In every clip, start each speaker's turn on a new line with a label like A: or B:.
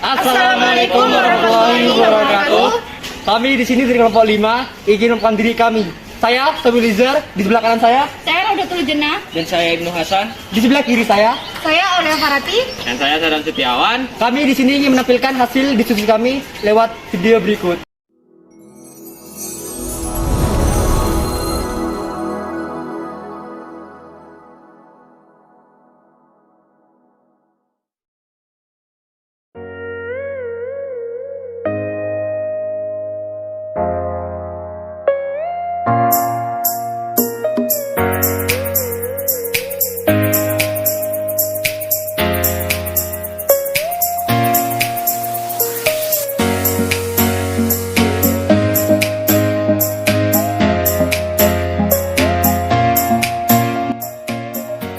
A: Assalamualaikum warahmatullahi wabarakatuh. Kami di sini dari kelompok 5 ingin memperkenalkan diri kami. Saya Tommy Lizar, di sebelah kanan saya
B: Raudatul Jannah.
C: Dan saya Ibnu Hasan.
A: di sebelah kiri saya.
B: Aulia Farati.
C: Dan saya Sadan Setiawan.
A: Kami di sini ingin menampilkan hasil diskusi kami lewat video berikut.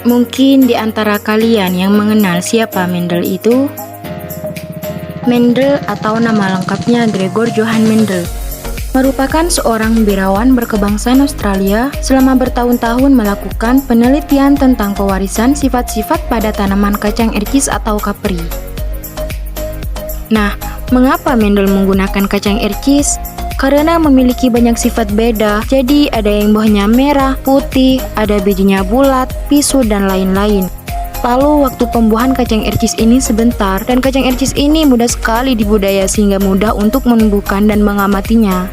D: Mungkin di antara kalian yang mengenal siapa Mendel itu? Mendel atau nama lengkapnya Gregor Johann Mendel merupakan seorang birawan berkebangsaan Australia selama bertahun-tahun melakukan penelitian tentang pewarisan sifat-sifat pada tanaman kacang ercis atau kapri. Nah, mengapa Mendel menggunakan kacang ercis? Karena memiliki banyak sifat beda, jadi ada yang buahnya merah, putih, ada bijinya bulat, pisu, dan lain-lain. Lalu waktu pembuahan kacang ercis ini sebentar, dan kacang ercis ini mudah sekali dibudaya sehingga mudah untuk menumbuhkan dan mengamatinya.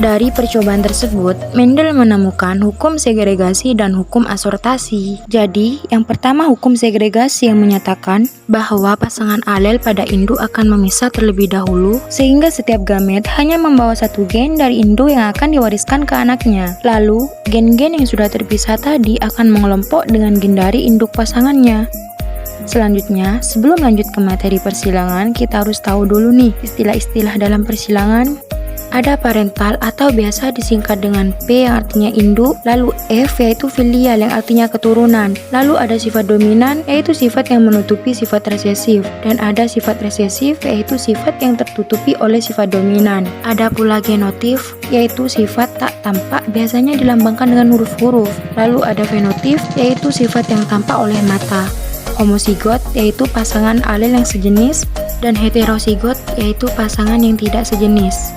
D: Dari percobaan tersebut, Mendel menemukan hukum segregasi dan hukum asortasi. Jadi, yang pertama hukum segregasi yang menyatakan bahwa pasangan alel pada induk akan memisah terlebih dahulu, sehingga setiap gamet hanya membawa satu gen dari induk yang akan diwariskan ke anaknya. Lalu, gen-gen yang sudah terpisah tadi akan mengelompok dengan gen dari induk pasangannya. Selanjutnya, sebelum lanjut ke materi persilangan, kita harus tahu dulu nih istilah-istilah dalam persilangan. Ada parental atau biasa disingkat dengan P yang artinya induk, lalu F yaitu filial yang artinya keturunan, lalu ada sifat dominan yaitu sifat yang menutupi sifat resesif, dan ada sifat resesif yaitu sifat yang tertutupi oleh sifat dominan. Ada pula genotif yaitu sifat tak tampak biasanya dilambangkan dengan huruf-huruf, lalu ada fenotif yaitu sifat yang tampak oleh mata. Homosigot yaitu pasangan alel yang sejenis, dan heterosigot yaitu pasangan yang tidak sejenis.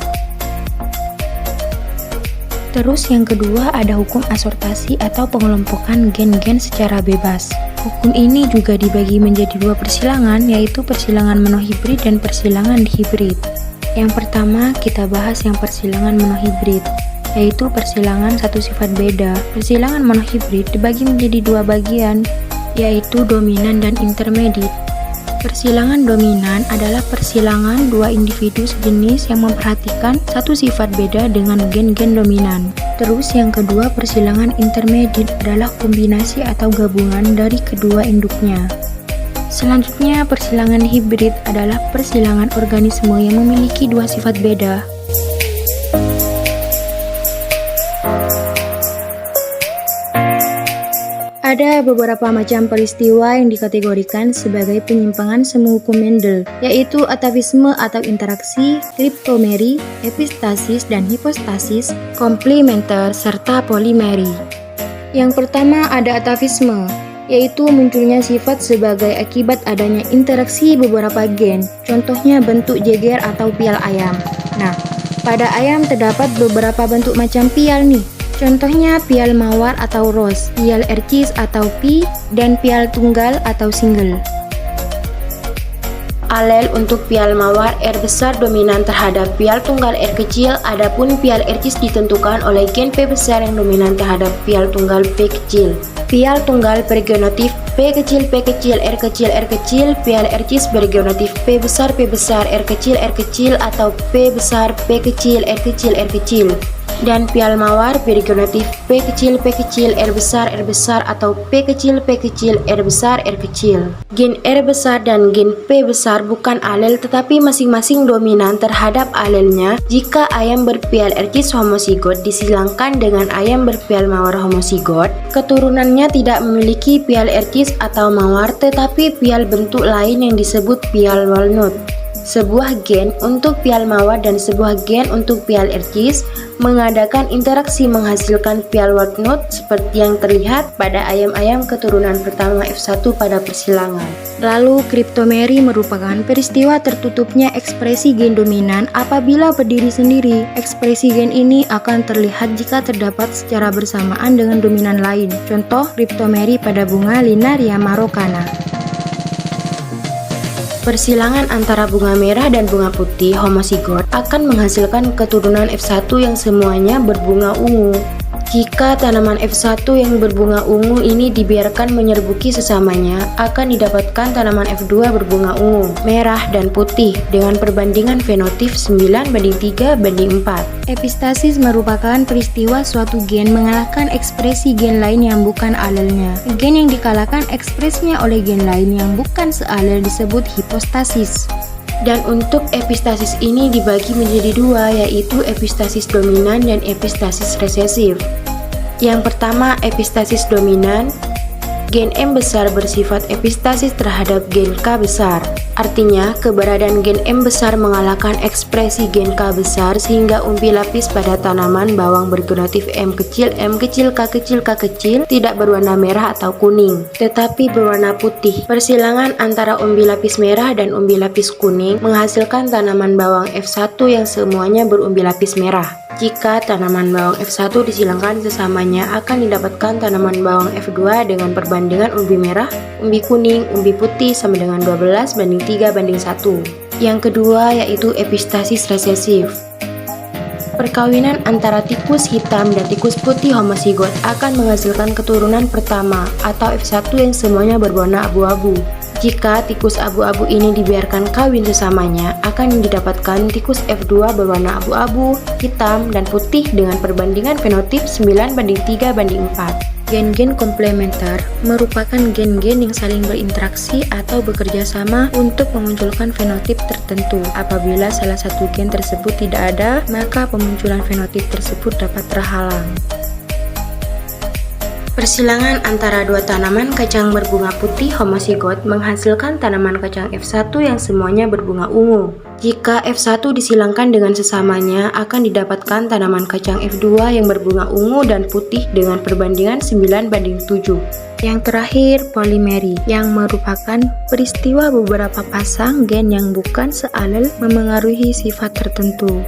D: Terus yang kedua ada hukum asortasi atau pengelompokan gen-gen secara bebas. Hukum ini juga dibagi menjadi dua persilangan, yaitu persilangan monohibrid dan persilangan dihibrid. Yang pertama kita bahas yang persilangan monohibrid, yaitu persilangan satu sifat beda. Persilangan monohibrid dibagi menjadi dua bagian, yaitu dominan dan intermediate. Persilangan dominan adalah persilangan dua individu sejenis yang memperhatikan satu sifat beda dengan gen-gen dominan. Terus yang kedua persilangan intermediate adalah kombinasi atau gabungan dari kedua induknya. Selanjutnya persilangan hibrid adalah persilangan organisme yang memiliki dua sifat beda. Ada beberapa macam peristiwa yang dikategorikan sebagai penyimpangan semu hukum Mendel, yaitu atavisme atau interaksi, kriptomeri, epistasis dan hipostasis, komplementer, serta polimeri. Yang pertama ada atavisme, yaitu munculnya sifat sebagai akibat adanya interaksi beberapa gen, contohnya bentuk jeger atau pial ayam. Nah, pada ayam terdapat beberapa bentuk macam pial nih. Contohnya pial mawar atau ros, pial ercis atau pi, dan pial tunggal atau single. Alel untuk pial mawar R besar dominan terhadap pial tunggal R kecil, adapun pial ercis ditentukan oleh gen P besar yang dominan terhadap pial tunggal P kecil. Pial tunggal bergenotif P kecil R kecil R kecil, pial ercis bergenotif P besar R kecil atau P besar R kecil. Dan pial mawar bergenotif P kecil R besar atau P kecil R besar R kecil. Gen R besar dan gen P besar bukan alel tetapi masing-masing dominan terhadap alelnya. Jika ayam berpial ercis homosigot disilangkan dengan ayam berpial mawar homosigot, keturunannya tidak memiliki pial ercis atau mawar tetapi pial bentuk lain yang disebut pial walnut. sebuah gen untuk pial mawar dan sebuah gen untuk pial ercis mengadakan interaksi menghasilkan pial walnut seperti yang terlihat pada ayam-ayam keturunan pertama F1 pada persilangan. Lalu kriptomeri merupakan peristiwa tertutupnya ekspresi gen dominan apabila berdiri sendiri. Ekspresi gen ini akan terlihat jika terdapat secara bersamaan dengan dominan lain. Contoh kriptomeri pada bunga Linaria marocana. Persilangan antara bunga merah dan bunga putih homozigot akan menghasilkan keturunan F1 yang semuanya berbunga ungu. Jika tanaman F1 yang berbunga ungu ini dibiarkan menyerbuki sesamanya, akan didapatkan tanaman F2 berbunga ungu, merah, dan putih dengan perbandingan fenotip 9:3:4. Epistasis merupakan peristiwa suatu gen mengalahkan ekspresi gen lain yang bukan alelnya. Gen yang dikalahkan ekspresinya oleh gen lain yang bukan sealel disebut hipostasis. Dan untuk epistasis ini dibagi menjadi dua, yaitu epistasis dominan dan epistasis resesif. Yang pertama, epistasis dominan. Gen M besar bersifat epistasis terhadap gen K besar. Artinya, keberadaan gen M besar mengalahkan ekspresi gen K besar sehingga umbi lapis pada tanaman bawang bergenotif M kecil, K kecil tidak berwarna merah atau kuning, tetapi berwarna putih. Persilangan antara umbi lapis merah dan umbi lapis kuning menghasilkan tanaman bawang F1 yang semuanya berumbi lapis merah. Jika tanaman bawang F1 disilangkan sesamanya, akan didapatkan tanaman bawang F2 dengan perbandingan umbi merah, umbi kuning, umbi putih sama dengan 12:3:1. Yang kedua yaitu epistasis resesif. Perkawinan antara tikus hitam dan tikus putih homozigot akan menghasilkan keturunan pertama atau F1 yang semuanya berwarna abu-abu. Jika tikus abu-abu ini dibiarkan kawin sesamanya, akan didapatkan tikus F2 berwarna abu-abu, hitam, dan putih dengan perbandingan fenotip 9:3:4. Gen-gen komplementer merupakan gen-gen yang saling berinteraksi atau bekerja sama untuk memunculkan fenotip tertentu. Apabila salah satu gen tersebut tidak ada, maka pemunculan fenotip tersebut dapat terhalang. Persilangan antara dua tanaman kacang berbunga putih homozigot menghasilkan tanaman kacang F1 yang semuanya berbunga ungu. Jika F1 disilangkan dengan sesamanya, akan didapatkan tanaman kacang F2 yang berbunga ungu dan putih dengan perbandingan 9:7. Yang terakhir, polimeri, yang merupakan peristiwa beberapa pasang gen yang bukan sealel memengaruhi sifat tertentu.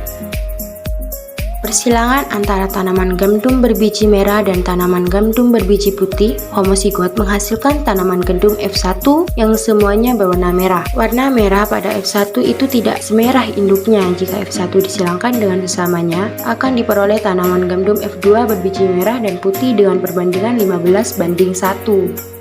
D: Persilangan antara tanaman gandum berbiji merah dan tanaman gandum berbiji putih homozigot menghasilkan tanaman gandum F1 yang semuanya berwarna merah. Warna merah pada F1 itu tidak semerah induknya. Jika F1 disilangkan dengan sesamanya, akan diperoleh tanaman gandum F2 berbiji merah dan putih dengan perbandingan 15:1.